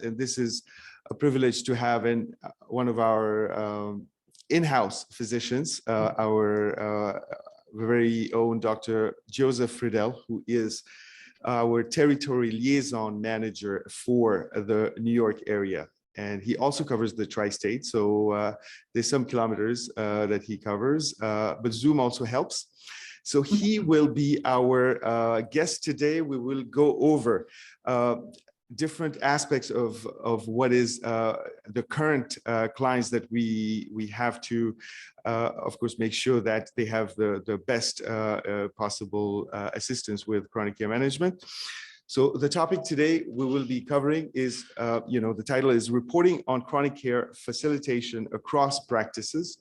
And this is a privilege to have one of our in-house physicians, our very own Dr. Joseph Friedel, who is our territory liaison manager for the New York area. And he also covers the tri-state. So there's some kilometers that he covers, but Zoom also helps. So he will be our guest today. We will go over different aspects of what is the current clients that we have to, of course, make sure that they have the best possible assistance with chronic care management. So the topic today we will be covering is, the title is Reporting on Chronic Care Facilitation Across Practices.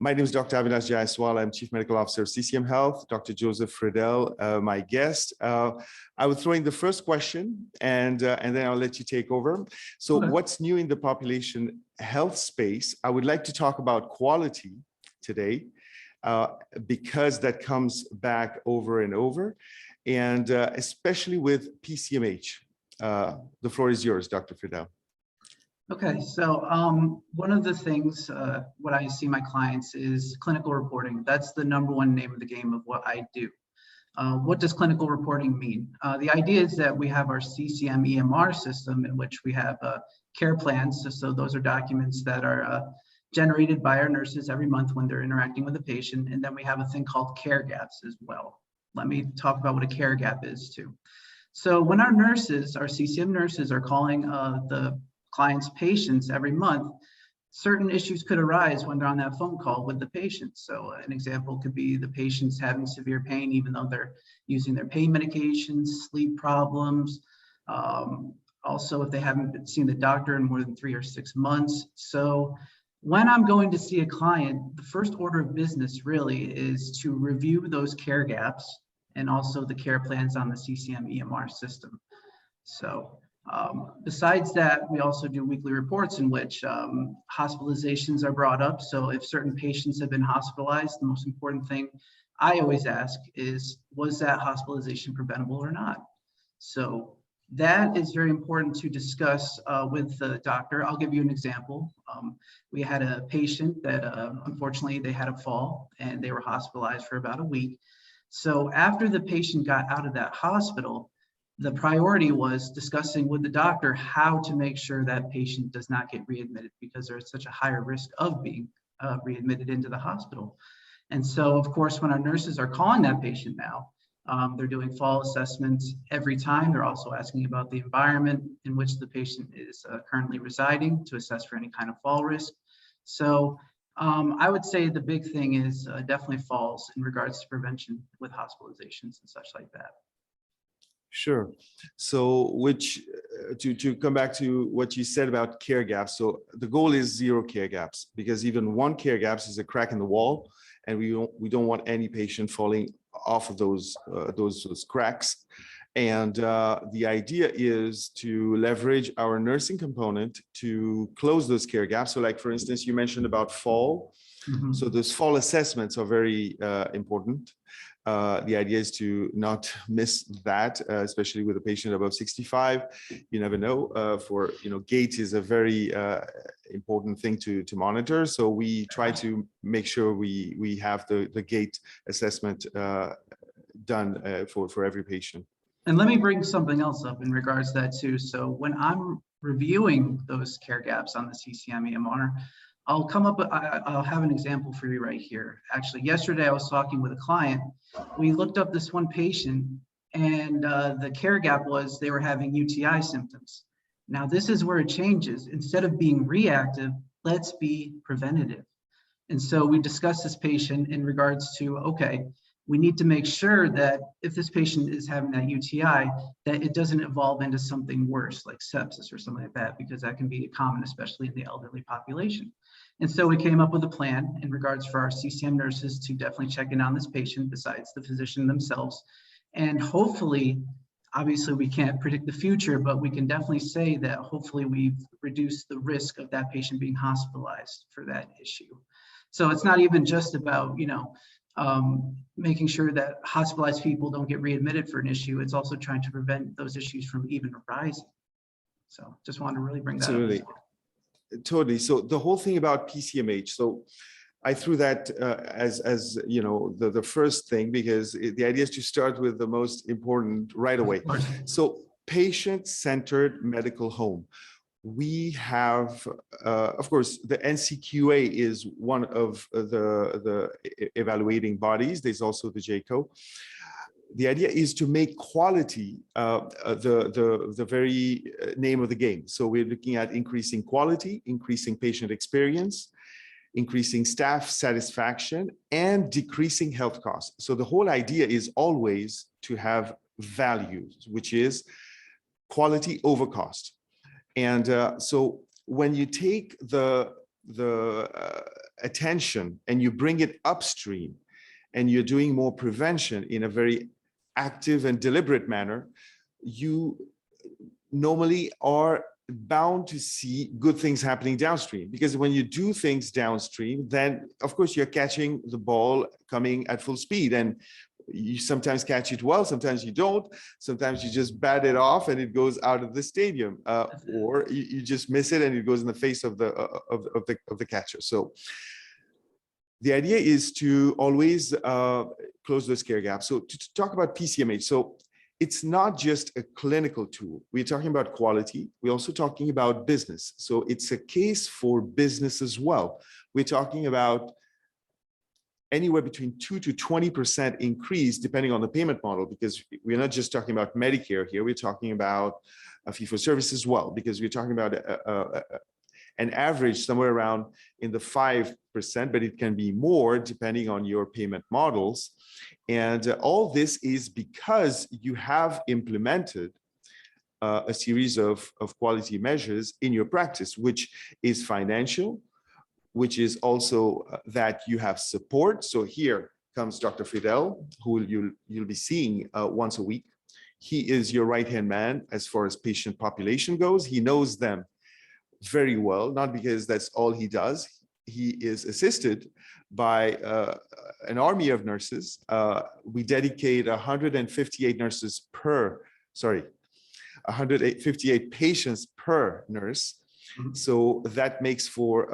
My name is Dr. Avinash Jayaswal. I'm Chief Medical Officer of CCM Health. Dr. Joseph Friedel, my guest. I will throw in the first question and then I'll let you take over. So what's new in the population health space? I would like to talk about quality today because that comes back over and over, and especially with PCMH. The floor is yours, Dr. Friedel. Okay, so one of the things, what I see my clients is clinical reporting. That's the #1 name of the game of what I do. What does clinical reporting mean? The idea is that we have our CCM EMR system in which we have care plans. So those are documents that are generated by our nurses every month when they're interacting with a patient. And then we have a thing called care gaps as well. Let me talk about what a care gap is too. So when our nurses, our CCM nurses are calling the clients' patients every month, certain issues could arise when they're on that phone call with the patient. So an example could be the patient's having severe pain even though they're using their pain medications, sleep problems, also if they haven't seen the doctor in more than 3 or 6 months. So when I'm going to see a client, the first order of business really is to review those care gaps and also the care plans on the CCM EMR system. So besides that, we also do weekly reports in which hospitalizations are brought up. So if certain patients have been hospitalized, the most important thing I always ask is, was that hospitalization preventable or not? So that is very important to discuss with the doctor. I'll give you an example. We had a patient that unfortunately they had a fall and they were hospitalized for about a week. So after the patient got out of that hospital, the priority was discussing with the doctor how to make sure that patient does not get readmitted because there's such a higher risk of being readmitted into the hospital. And so, of course, when our nurses are calling that patient now, they're doing fall assessments every time. They're also asking about the environment in which the patient is currently residing to assess for any kind of fall risk. So I would say the big thing is definitely falls in regards to prevention with hospitalizations and such like that. Sure. So to come back to what you said about care gaps. So the goal is 0 care gaps, because even 1 care gaps is a crack in the wall, and we don't want any patient falling off of those cracks. And the idea is to leverage our nursing component to close those care gaps. So like, for instance, you mentioned about fall. Mm-hmm. So those fall assessments are very important. The idea is to not miss that, especially with a patient above 65. You never know. Gait is a very important thing to monitor. So we try to make sure we have the gait assessment done for every patient. And let me bring something else up in regards to that too. So when I'm reviewing those care gaps on the CCM EMR, I'll have an example for you right here. Actually, yesterday I was talking with a client. We looked up this one patient and the care gap was they were having UTI symptoms. Now this is where it changes. Instead of being reactive, let's be preventative. And so we discussed this patient in regards to, okay, we need to make sure that if this patient is having that UTI, that it doesn't evolve into something worse like sepsis or something like that, because that can be common, especially in the elderly population. And so we came up with a plan in regards for our CCM nurses to definitely check in on this patient besides the physician themselves. And hopefully, obviously we can't predict the future, but we can definitely say that hopefully we've reduced the risk of that patient being hospitalized for that issue. So it's not even just about, making sure that hospitalized people don't get readmitted for an issue. It's also trying to prevent those issues from even arising. So just wanted to really bring that up. Absolutely. As well. Totally. So the whole thing about PCMH, so I threw that as you know, the first thing, because the idea is to start with the most important right away. So patient-centered medical home. We have, of course, the NCQA is one of the evaluating bodies. There's also the JCO. The idea is to make quality the very name of the game. So we're looking at increasing quality, increasing patient experience, increasing staff satisfaction, and decreasing health costs. So the whole idea is always to have value, which is quality over cost. And so when you take the attention and you bring it upstream, and you're doing more prevention in a very active and deliberate manner, you normally are bound to see good things happening downstream. Because when you do things downstream, then of course you're catching the ball coming at full speed, and you sometimes catch it well, sometimes you don't, sometimes you just bat it off and it goes out of the stadium, or you just miss it and it goes in the face of the catcher. So the idea is to always close those care gaps. So to talk about PCMH, so it's not just a clinical tool. We're talking about quality. We're also talking about business. So it's a case for business as well. We're talking about anywhere between 2 to 20% increase depending on the payment model, because we're not just talking about Medicare here. We're talking about a fee-for-service as well, because we're talking about an average somewhere around in the 5%, but it can be more depending on your payment models. And all this is because you have implemented a series of quality measures in your practice, which is financial, which is also that you have support. So here comes Dr. Friedel, who you'll be seeing once a week. He is your right-hand man as far as patient population goes. He knows them very well, not because that's all he does. He is assisted by an army of nurses. We dedicate 158 nurses per, 158 patients per nurse. So that makes for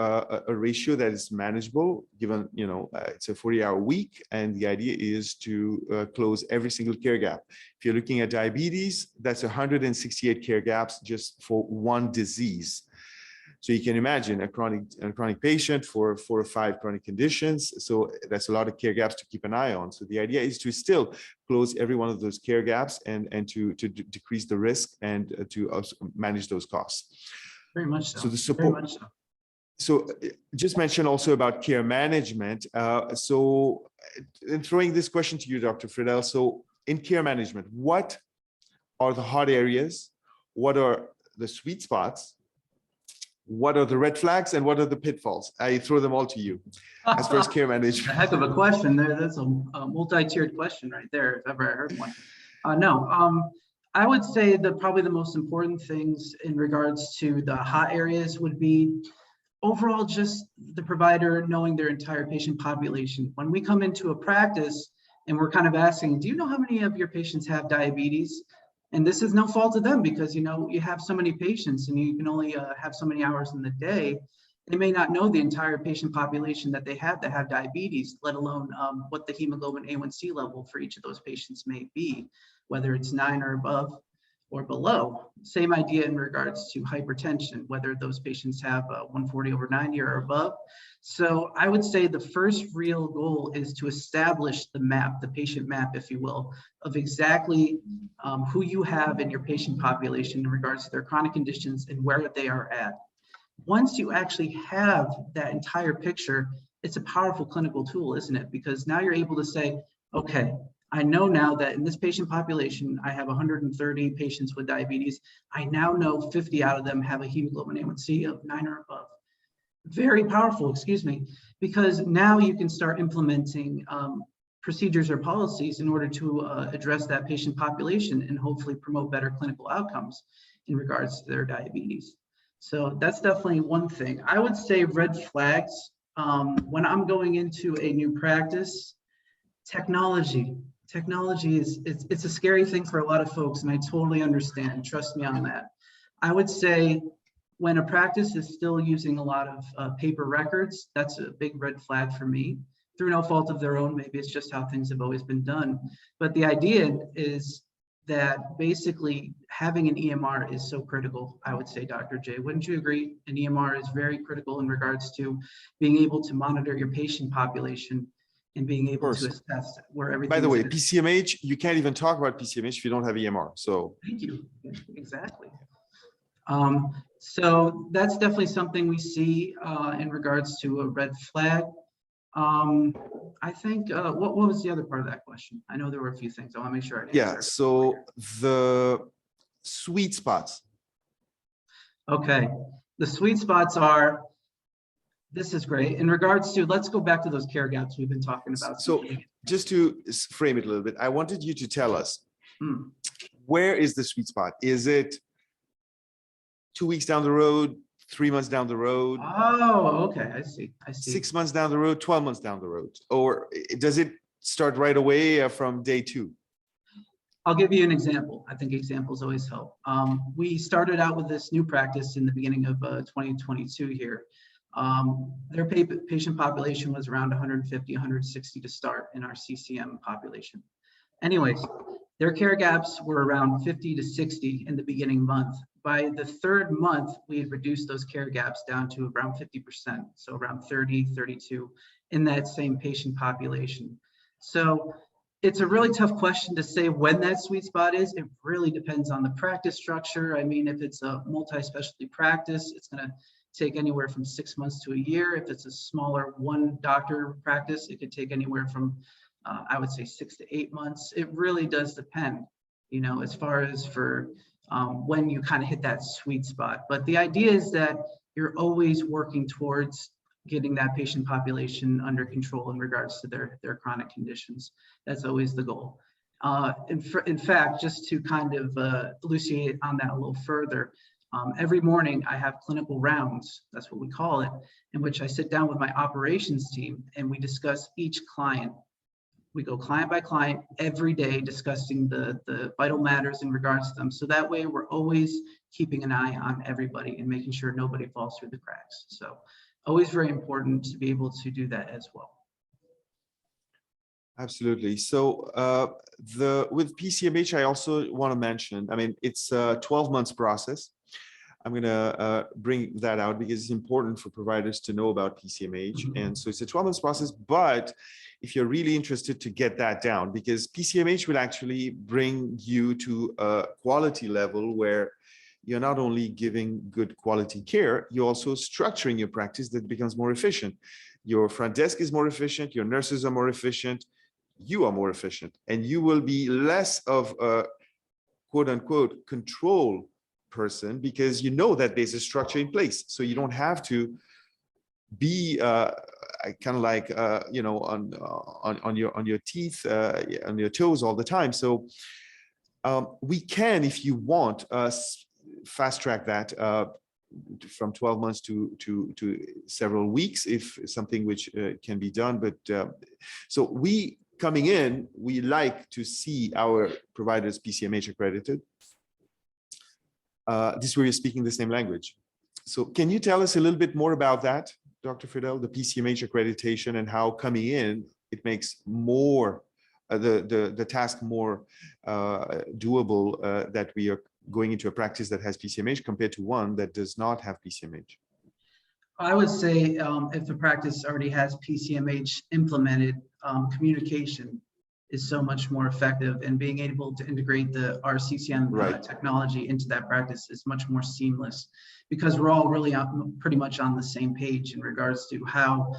a ratio that is manageable, given, you know, it's a 40-hour week, and the idea is to close every single care gap. If you're looking at diabetes, that's 168 care gaps just for one disease. So you can imagine a chronic patient for 4 or 5 chronic conditions. So that's a lot of care gaps to keep an eye on. So the idea is to still close every one of those care gaps and to decrease the risk and to also manage those costs. Very much so. So the support. Very much so. So just mention also about care management. So in throwing this question to you, Dr. Friedel, so in care management, what are the hot areas? What are the sweet spots? What are the red flags and what are the pitfalls? I throw them all to you as far as care management. A heck of a question there. That's a multi-tiered question right there, if ever I heard one. I would say that probably the most important things in regards to the hot areas would be overall just the provider knowing their entire patient population. When we come into a practice and we're kind of asking, do you know how many of your patients have diabetes? And this is no fault of them, because, you know, you have so many patients and you can only have so many hours in the day. They may not know the entire patient population that they have diabetes, let alone what the hemoglobin A1C level for each of those patients may be, whether it's 9 or above or below. Same idea in regards to hypertension, whether those patients have 140/90 or above. So I would say the first real goal is to establish the map, the patient map, if you will, of exactly who you have in your patient population in regards to their chronic conditions and where they are at. Once you actually have that entire picture, it's a powerful clinical tool, isn't it? Because now you're able to say, okay, I know now that in this patient population, I have 130 patients with diabetes. I now know 50 out of them have a hemoglobin A1C of 9 or above. Very powerful, excuse me, because now you can start implementing procedures or policies in order to address that patient population and hopefully promote better clinical outcomes in regards to their diabetes. So that's definitely one thing. I would say red flags. When I'm going into a new practice, technology is it's a scary thing for a lot of folks, and I totally understand. Trust me on that. I would say when a practice is still using a lot of paper records, that's a big red flag for me. Through no fault of their own, maybe it's just how things have always been done. But the idea is that basically having an EMR is so critical, I would say, Dr. J. Wouldn't you agree? An EMR is very critical in regards to being able to monitor your patient population and being able to assess where everything By the way, is. PCMH, you can't even talk about PCMH if you don't have EMR. So thank you. Exactly. So that's definitely something we see in regards to a red flag. I think, what was the other part of that question? I know there were a few things. I want to make sure I answered. yeah, so the sweet spots. Okay, the sweet spots are, this is great. In regards to, let's go back to those care gaps we've been talking about. So just to frame it a little bit, I wanted you to tell us, where is the sweet spot? Is it 2 weeks down the road, 3 months down the road? Oh, okay, I see. 6 months down the road, 12 months down the road? Or does it start right away from day 2? I'll give you an example. I think examples always help. We started out with this new practice in the beginning of 2022 here. Their patient population was around 150, 160 to start in our CCM population. Anyways, their care gaps were around 50 to 60 in the beginning month. By the 3rd month, we had reduced those care gaps down to around 50%, so around 30, 32 in that same patient population. So it's a really tough question to say when that sweet spot is. It really depends on the practice structure. I mean, if it's a multi-specialty practice, it's going to take anywhere from 6 months to a year. If it's a smaller one doctor practice, it could take anywhere from, I would say 6 to 8 months. It really does depend, you know, as far as for when you kind of hit that sweet spot. But the idea is that you're always working towards getting that patient population under control in regards to their chronic conditions. That's always the goal. In fact, just to kind of elucidate on that a little further, every morning I have clinical rounds, that's what we call it, in which I sit down with my operations team and we discuss each client. We go client by client every day, discussing the vital matters in regards to them. So that way we're always keeping an eye on everybody and making sure nobody falls through the cracks. So always very important to be able to do that as well. Absolutely. So with PCMH, I also want to mention, I mean, it's a 12 months process. I'm going to bring that out because it's important for providers to know about PCMH. And so it's a 12 months process, but if you're really interested to get that down, because PCMH will actually bring you to a quality level where you're not only giving good quality care, you're also structuring your practice that becomes more efficient. Your front desk is more efficient, your nurses are more efficient, you are more efficient, and you will be less of a quote unquote control person because you know that there's a structure in place. So you don't have to be kind of like you know, on your teeth, on your toes all the time. So we can, if you want, fast track that from 12 months to several weeks, if something which can be done. But so we coming in, we like to see our providers PCMH accredited. This is where you're speaking the same language. So can you tell us a little bit more about that, Dr. Friedel, the PCMH accreditation, and how coming in, it makes more the task more doable that we are going into a practice that has PCMH compared to one that does not have PCMH? I would say if the practice already has PCMH implemented, communication is so much more effective, and being able to integrate the RCCM technology into that practice is much more seamless, because we're all really pretty much on the same page in regards to how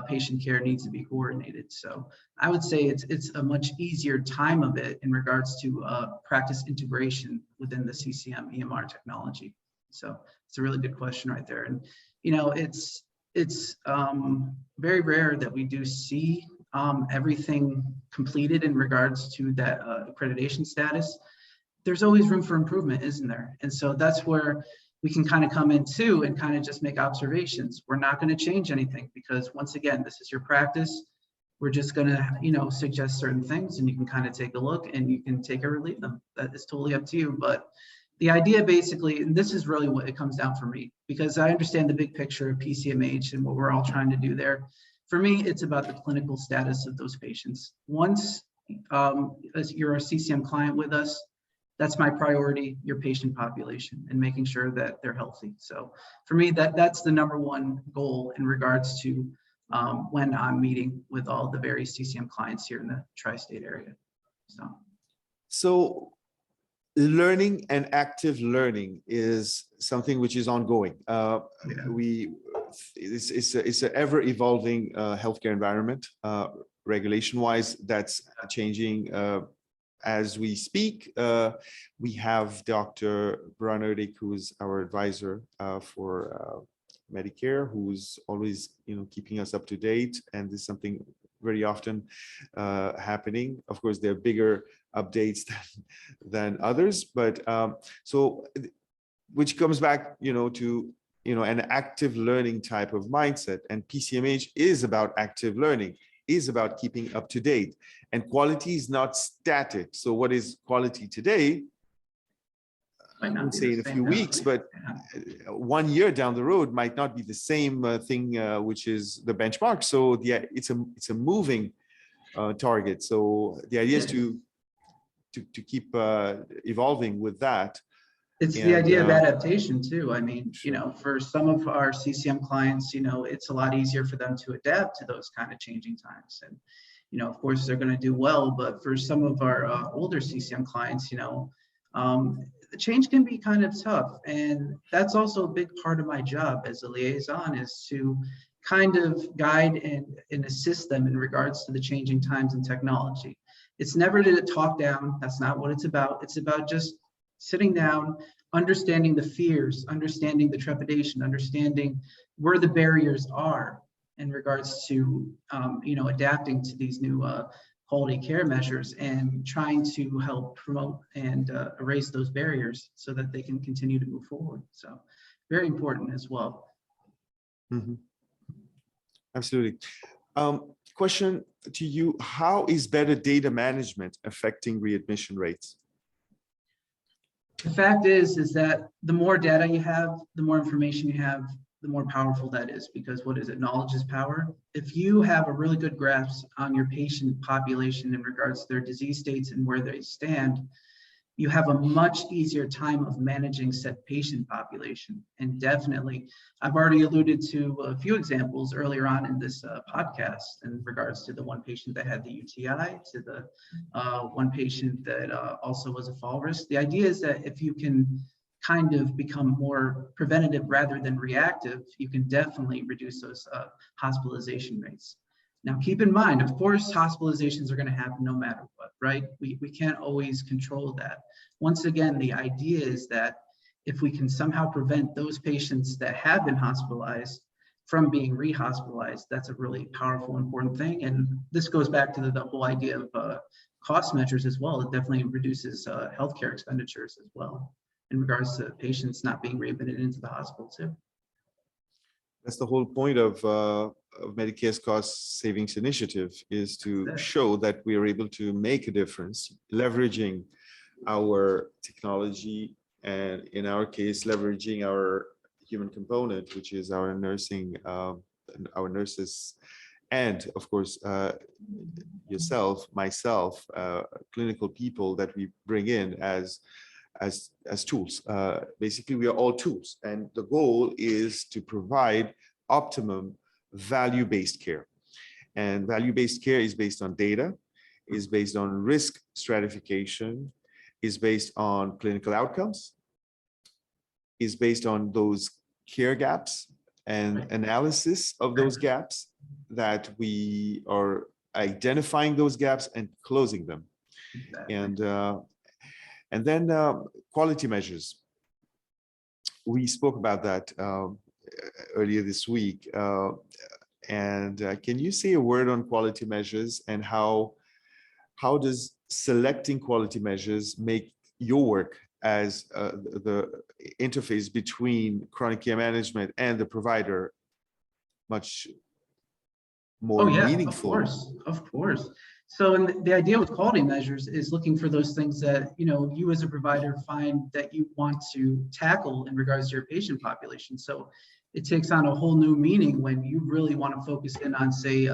patient care needs to be coordinated. So I would say it's a much easier time of it in regards to practice integration within the CCM EMR technology. So it's a really good question right there. And you know, it's very rare that we do see everything completed in regards to that accreditation status. There's always room for improvement, isn't there? And so that's where we can kind of come in too and kind of just make observations. We're not going to change anything because, once again, this is your practice. We're just going to, you know, suggest certain things, and you can kind of take a look and you can take or leave them. That is totally up to you. But the idea basically, and this is really what it comes down for me, because I understand the big picture of PCMH and what we're all trying to do there. For me, it's about the clinical status of those patients. Once as you're a CCM client with us, that's my priority, your patient population, and making sure that they're healthy. So for me, that's the number one goal in regards to when I'm meeting with all the various CCM clients here in the tri-state area. So learning and active learning is something which is ongoing. It's an ever evolving healthcare environment. Regulation-wise, that's changing as we speak. We have Dr. Brannerdick, who's our advisor for Medicare, who's always, keeping us up to date, and this is something very often happening. Of course, there are bigger updates than others, but so which comes back, to an active learning type of mindset, and PCMH is about active learning, is about keeping up to date, and quality is not static. So what is quality today? I wouldn't say in a few weeks, but 1 year down the road might not be the same thing, which is the benchmark. So it's a moving target. So the idea is to keep evolving with that. It's the idea of adaptation too. I mean, for some of our CCM clients, it's a lot easier for them to adapt to those kind of changing times. And, of course, they're going to do well. But for some of our older CCM clients, the change can be kind of tough. And that's also a big part of my job as a liaison, is to kind of guide and assist them in regards to the changing times and technology. It's never to talk down. That's not what it's about. It's about just sitting down, understanding the fears, understanding the trepidation, understanding where the barriers are in regards to, adapting to these new quality care measures, and trying to help promote and erase those barriers so that they can continue to move forward. So very important as well. Mm-hmm. Absolutely. Question to you: how is better data management affecting readmission rates? The fact is that the more data you have, the more information you have, the more powerful that is, because what is it? Knowledge is power. If you have a really good grasp on your patient population in regards to their disease states and where they stand, you have a much easier time of managing said patient population. And definitely, I've already alluded to a few examples earlier on in this podcast in regards to the one patient that had the UTI, to the one patient that also was a fall risk. The idea is that if you can kind of become more preventative rather than reactive, you can definitely reduce those hospitalization rates. Now, keep in mind, of course, hospitalizations are going to happen no matter what, right? We can't always control that. Once again, the idea is that if we can somehow prevent those patients that have been hospitalized from being re-hospitalized, that's a really powerful, important thing. And this goes back to the whole idea of cost measures as well. It definitely reduces healthcare expenditures as well, in regards to patients not being readmitted into the hospital too. That's the whole point of Medicare's cost savings initiative, is to show that we are able to make a difference, leveraging our technology, and in our case, leveraging our human component, which is our nursing, our nurses, and of course, yourself, myself, clinical people that we bring in as tools. Basically, we are all tools, and the goal is to provide optimum value-based care. And value-based care is based on data, is based on risk stratification, is based on clinical outcomes, is based on those care gaps and analysis of those gaps, that we are identifying those gaps and closing them. And then quality measures. We spoke about that earlier this week. Can you say a word on quality measures, and how does selecting quality measures make your work as the interface between chronic care management and the provider much more meaningful? Of course. So the idea with quality measures is looking for those things that, you as a provider find that you want to tackle in regards to your patient population. So it takes on a whole new meaning when you really want to focus in on, say,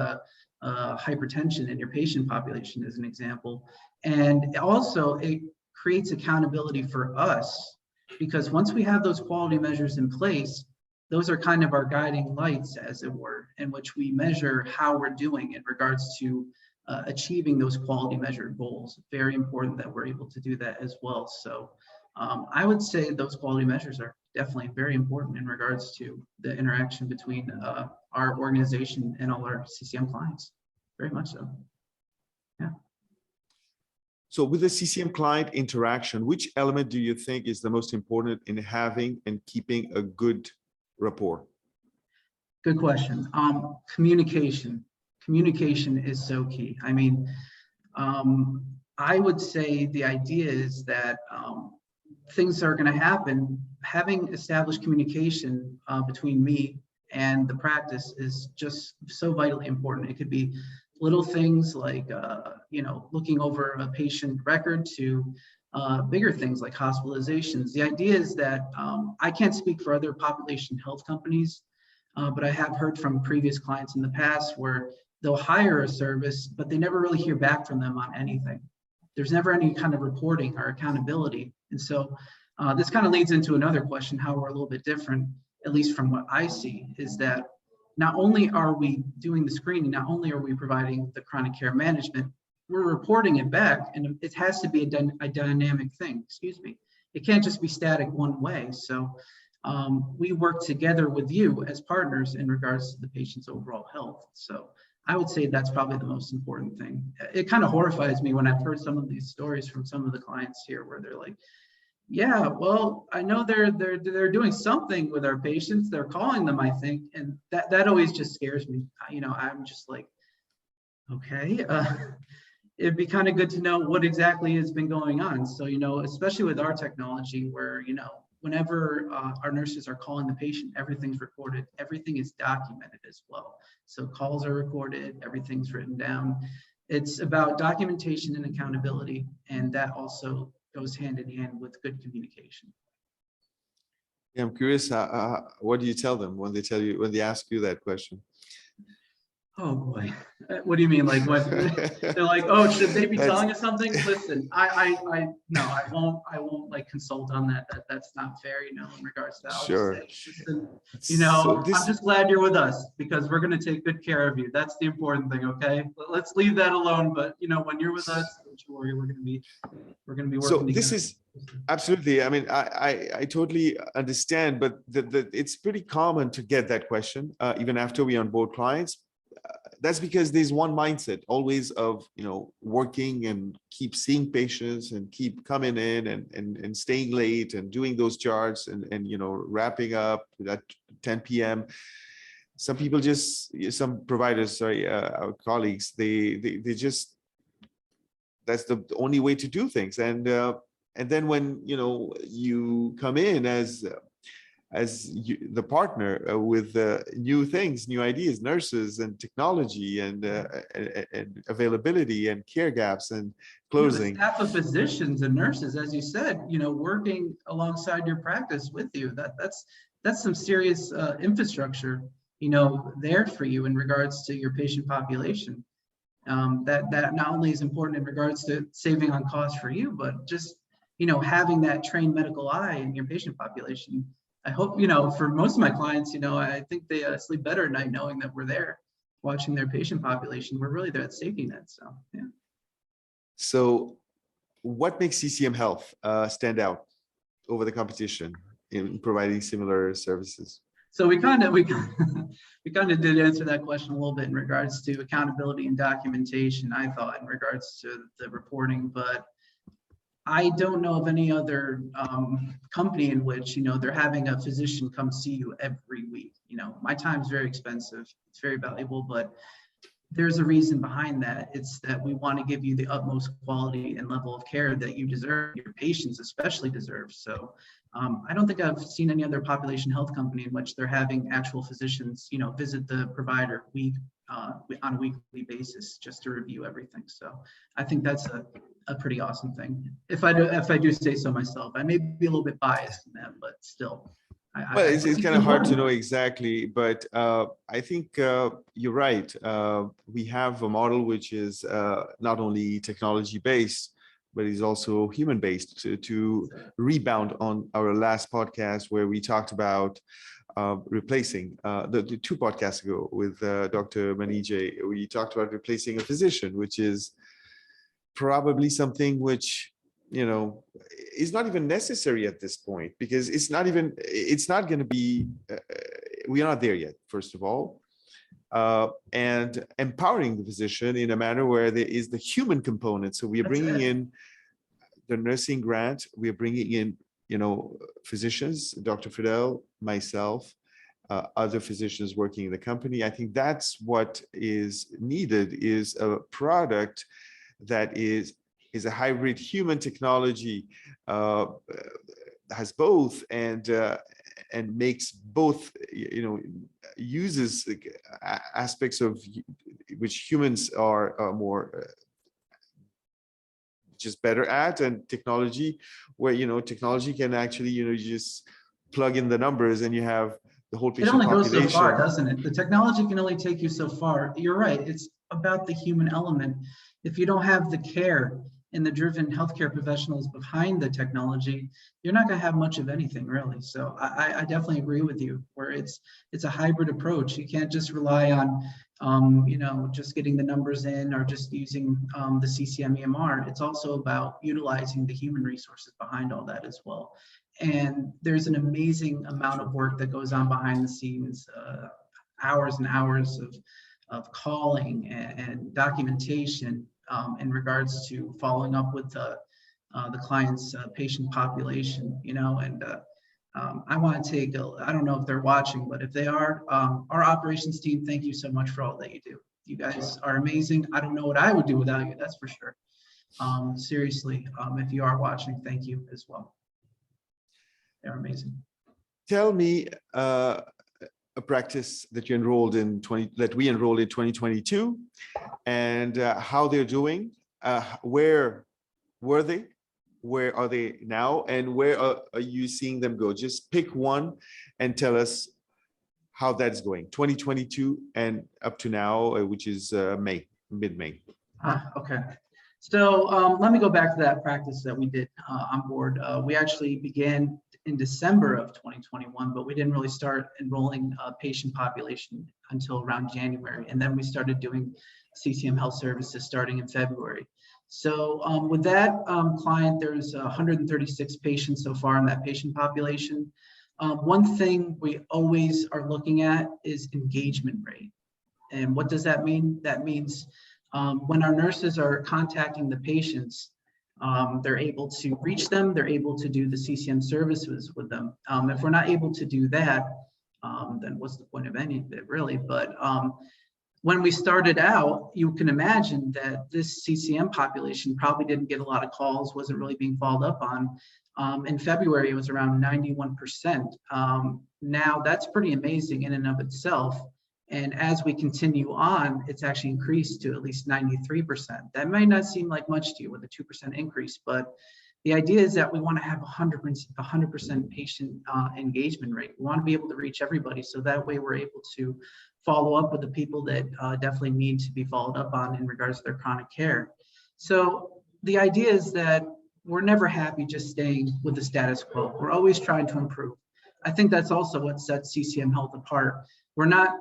hypertension in your patient population as an example. And also it creates accountability for us, because once we have those quality measures in place, those are kind of our guiding lights, as it were, in which we measure how we're doing in regards to achieving those quality measured goals. Very important that we're able to do that as well. So I would say those quality measures are definitely very important in regards to the interaction between our organization and all our CCM clients. Very much so. Yeah. So with the CCM client interaction, which element do you think is the most important in having and keeping a good rapport? Good question. Communication. Communication is so key. I mean, I would say the idea is that things are going to happen. Having established communication between me and the practice is just so vitally important. It could be little things like, looking over a patient record to bigger things like hospitalizations. The idea is that I can't speak for other population health companies, but I have heard from previous clients in the past where they'll hire a service, but they never really hear back from them on anything. There's never any kind of reporting or accountability. And so this kind of leads into another question, how we're a little bit different, at least from what I see, is that not only are we doing the screening, not only are we providing the chronic care management, we're reporting it back, and it has to be a dynamic thing, excuse me. It can't just be static one way. So we work together with you as partners in regards to the patient's overall health. So I would say that's probably the most important thing. It kind of horrifies me when I've heard some of these stories from some of the clients here where they're like, yeah, well, I know they're doing something with our patients. They're calling them, I think. And that always just scares me. I'm just like, okay, it'd be kind of good to know what exactly has been going on. So, especially with our technology where, whenever our nurses are calling the patient, everything's recorded, everything is documented as well. So calls are recorded, everything's written down. It's about documentation and accountability, and that also goes hand in hand with good communication. Yeah, I'm curious, what do you tell them when they ask you that question? Oh boy, what do you mean? Like what? They're like, oh, should they be telling us something? Listen, no, I won't like consult on that. That's not fair, in regards to that. I'll Sure. just say, listen, I'm just glad you're with us because we're going to take good care of you. That's the important thing. Okay, let's leave that alone. But when you're with us, don't you worry, we're going to be working so together. This is absolutely, I mean, I totally understand, but it's pretty common to get that question even after we onboard clients. That's because there's one mindset always of, working and keep seeing patients and keep coming in and staying late and doing those charts and wrapping up at 10 p.m. Some people some providers, our colleagues, they just, that's the only way to do things. And then when, you come in as the partner with new things, new ideas, nurses and technology and availability and care gaps and closing. The staff of physicians and nurses, as you said, working alongside your practice with you, that's some serious infrastructure, there for you in regards to your patient population. That not only is important in regards to saving on costs for you, but just, having that trained medical eye in your patient population. I hope, for most of my clients, I think they sleep better at night knowing that we're there watching their patient population. We're really there at safety net. So, yeah. So what makes CCM Health stand out over the competition in providing similar services? So we kind of did answer that question a little bit in regards to accountability and documentation, I thought, in regards to the reporting, but I don't know of any other company in which, they're having a physician come see you every week. My time is very expensive. It's very valuable, but there's a reason behind that. It's that we want to give you the utmost quality and level of care that you deserve, your patients especially deserve. So I don't think I've seen any other population health company in which they're having actual physicians, visit the provider on a weekly basis just to review everything. So I think that's a pretty awesome thing. If I do say so myself, I may be a little bit biased in that, but still. Well, it's kind of hard to know exactly, but I think you're right. We have a model which is not only technology-based, but is also human-based to rebound on our last podcast where we talked about replacing, the 2 podcasts ago with Dr. Manijay, we talked about replacing a physician, which is probably something which is not even necessary at this point, because it's not going to be, we are not there yet, first of all. And empowering the physician in a manner where there is the human component. So we are bringing in the nursing grant, we are bringing in, physicians, Dr. Friedel, myself, other physicians working in the company. I think that's what is needed, is a product that is a hybrid human technology, has both, and makes both, uses aspects of which humans are more just better at, and technology where technology can actually you just plug in the numbers and you have the whole patient population. It only goes so far, doesn't it? The technology can only take you so far. You're right. It's about the human element. If you don't have the care and the driven healthcare professionals behind the technology, you're not going to have much of anything, really. So I definitely agree with you, where it's a hybrid approach. You can't just rely on just getting the numbers in or just using the CCM EMR. It's also about utilizing the human resources behind all that as well. And there's an amazing amount of work that goes on behind the scenes, hours and hours of calling and documentation in regards to following up with the client's patient population, and I want to take, I don't know if they're watching, but if they are, our operations team, thank you so much for all that you do. You guys are amazing. I don't know what I would do without you, that's for sure. Seriously, if you are watching, thank you as well. They're amazing. Tell me a practice that you enrolled in that we enrolled in 2022, and how they're doing. Where were they? Where are they now? And where are you seeing them go? Just pick one and tell us how that's going. 2022 and up to now, which is mid-May. Okay. So let me go back to that practice that we did on board. We actually began in December of 2021, but we didn't really start enrolling a patient population until around January. And then we started doing CCM Health Services starting in February. So with that client, there's 136 patients so far in that patient population. One thing we always are looking at is engagement rate. And what does that mean? That means when our nurses are contacting the patients, they're able to reach them, they're able to do the CCM services with them. If we're not able to do that, then what's the point of any of it, really? But when we started out, you can imagine that this CCM population probably didn't get a lot of calls, wasn't really being followed up on. In February, it was around 91%. Now that's pretty amazing in and of itself. And as we continue on, it's actually increased to at least 93%. That might not seem like much to you with a 2% increase, but the idea is that we want to have 100% patient engagement rate. We want to be able to reach everybody, so that way we're able to follow up with the people that definitely need to be followed up on in regards to their chronic care. So the idea is that we're never happy just staying with the status quo. We're always trying to improve. I think that's also what sets CCM Health apart. We're not,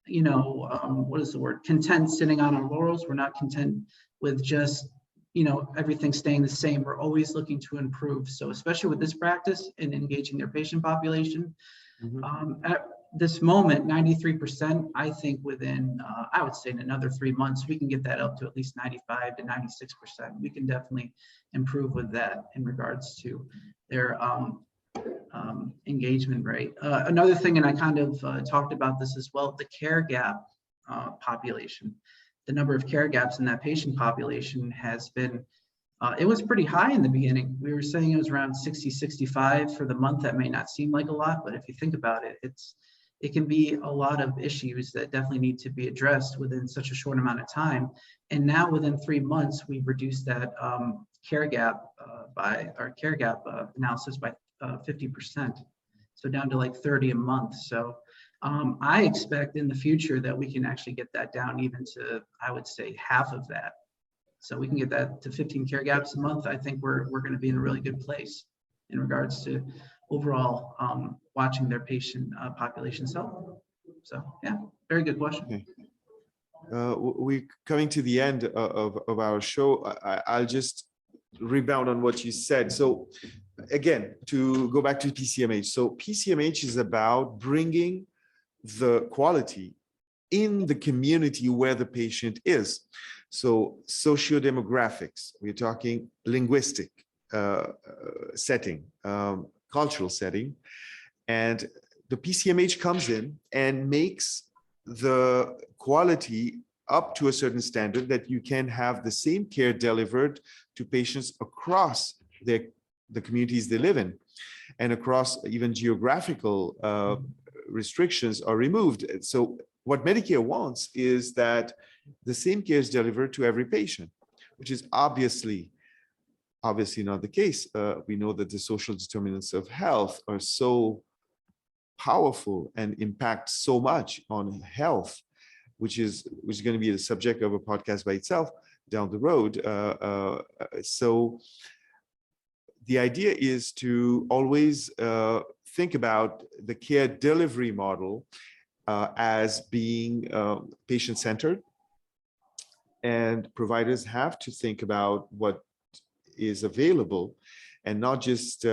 what is the word? Content sitting on our laurels. We're not content with just, everything staying the same. We're always looking to improve. So especially with this practice and engaging their patient population, at this moment, 93%, I think within, I would say in another 3 months, we can get that up to at least 95 to 96%. We can definitely improve with that in regards to their engagement rate. Another thing, and I kind of talked about this as well, the care gap population. The number of care gaps in that patient population has been It was pretty high in the beginning. We were saying it was around 60, 65 for the month. That may not seem like a lot, but if you think about it, it can be a lot of issues that definitely need to be addressed within such a short amount of time. And now within 3 months, we've reduced that care gap analysis by 50%. So down to like 30 a month. So I expect in the future that we can actually get that down even to, I would say, half of that. So we can get that to 15 care gaps a month. I think we're going to be in a really good place in regards to overall watching their patient population's health. So yeah, very good question. Okay. We're coming to the end of our show. I'll just rebound on what you said. So again, to go back to PCMH. So PCMH is about bringing the quality in the community where the patient is. So socio-demographics, we're talking linguistic setting, cultural setting, and the PCMH comes in and makes the quality up to a certain standard that you can have the same care delivered to patients across the communities they live in, and across even geographical restrictions are removed. So what Medicare wants is that the same care is delivered to every patient, which is obviously not the case. We know that the social determinants of health are so powerful and impact so much on health, which is going to be the subject of a podcast by itself down the road. So the idea is to always think about the care delivery model as being patient-centered, and providers have to think about what is available and not just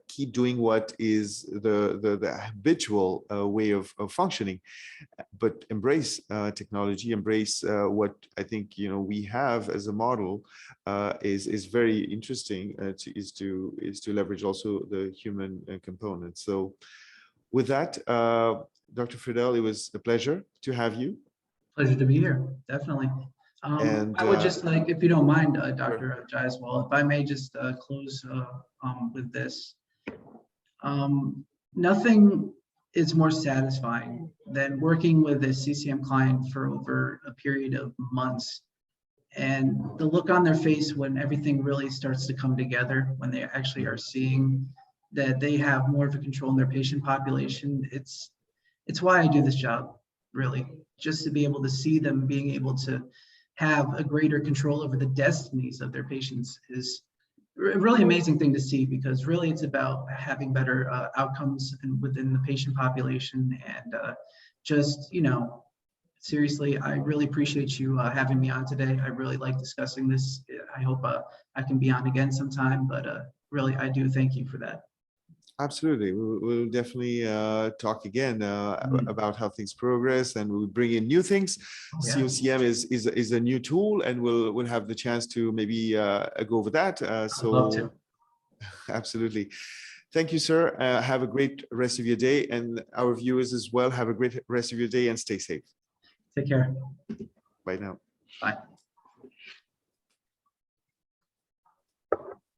keep doing what is the habitual way of functioning, but embrace technology, embrace what I think we have as a model is very interesting. Is to leverage also the human component. So with that, Dr. Friedel, it was a pleasure to have you. Pleasure to be here, definitely. And I would just like, if you don't mind, Dr. Jayaswal, if I may just close with this. Nothing is more satisfying than working with a CCM client for over a period of months, and the look on their face when everything really starts to come together, when they actually are seeing that they have more of a control in their patient population. It's why I do this job, really, just to be able to see them being able to have a greater control over the destinies of their patients is a really amazing thing to see, because really it's about having better outcomes within the patient population. And just, seriously, I really appreciate you having me on today. I really like discussing this. I hope I can be on again sometime, but really, I do thank you for that. Absolutely. We'll definitely talk again about how things progress, and we'll bring in new things. Yeah. COCM is a new tool, and we'll have the chance to maybe go over that. I'd love to. Absolutely. Thank you, sir. Have a great rest of your day, and our viewers as well. Have a great rest of your day and stay safe. Take care. Bye now. Bye.